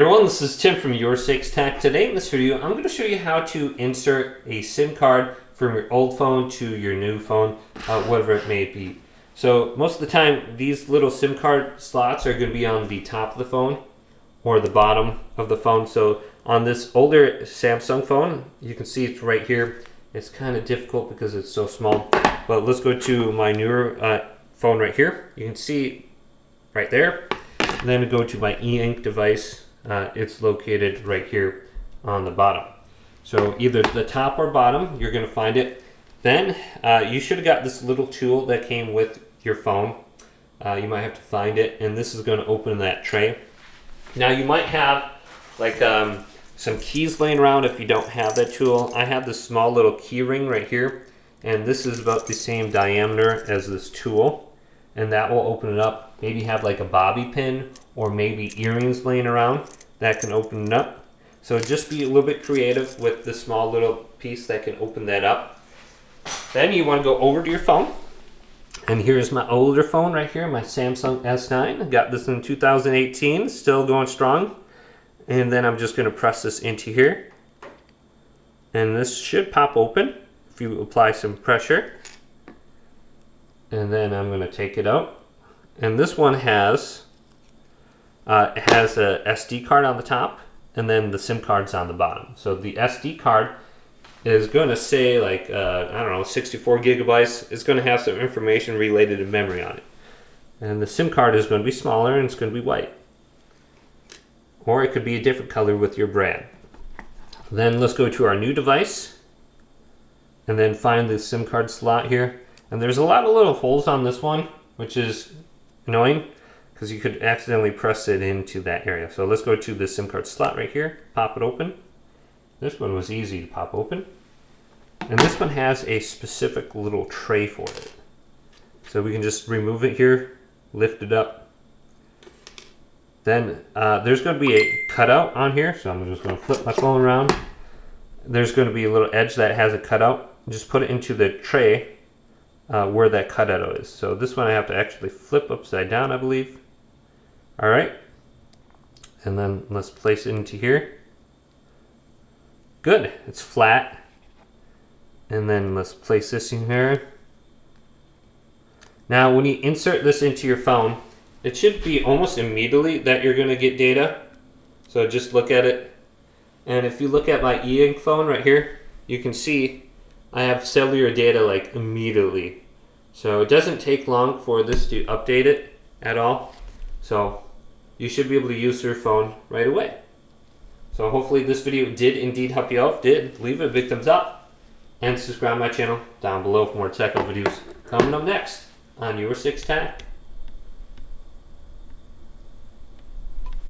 Everyone, this is Tim from Your Six Tech. Today in this video, I'm going to show you how to insert a SIM card from your old phone to your new phone, whatever it may be. So most of the time, these little SIM card slots are going to be on the top of the phone or the bottom of the phone. So on this older Samsung phone, you can see it's right here. It's kind of difficult because it's so small, but let's go to my newer phone right here. You can see right there. And then go to my e-ink device. It's located right here on the bottom. So either the top or bottom, you're going to find it. Then you should have got this little tool that came with your phone. You might have to find it, and this is going to open that tray. Now you might have like some keys laying around if you don't have that tool. I have this small little key ring right here, and this is about the same diameter as this tool, and that will open it up. Maybe have like a bobby pin or maybe earrings laying around that can open it up. So just be a little bit creative with the small little piece that can open that up. Then you want to go over to your phone. And here's my older phone right here, my Samsung S9. I got this in 2018, still going strong. And then I'm just going to press this into here. And this should pop open if you apply some pressure. And then I'm going to take it out. And this one has a SD card on the top, and then the SIM card's on the bottom. So the SD card is going to say like, I don't know, 64 gigabytes. It's going to have some information related to memory on it. And the SIM card is going to be smaller, and it's going to be white. Or it could be a different color with your brand. Then let's go to our new device, and then find the SIM card slot here. And there's a lot of little holes on this one, which is annoying because you could accidentally press it into that area. So let's go to the SIM card slot right here, pop it open. This one was easy to pop open. And this one has a specific little tray for it. So we can just remove it here, lift it up. Then there's going to be a cutout on here, so I'm just going to flip my phone around. There's going to be a little edge that has a cutout. Just put it into the tray where that cutout is. So this one I have to actually flip upside down, I believe. All right, and then let's place it into here. Good, it's flat. And then let's place this in here. Now when you insert this into your phone, it should be almost immediately that you're going to get data. So just look at it. And if you look at my e-ink phone right here, you can see I have cellular data like immediately. So it doesn't take long for this to update it at all. So you should be able to use your phone right away. So hopefully this video did indeed help you out. If it did, leave a big thumbs up and subscribe to my channel down below for more tech videos coming up next on Your Six Tech.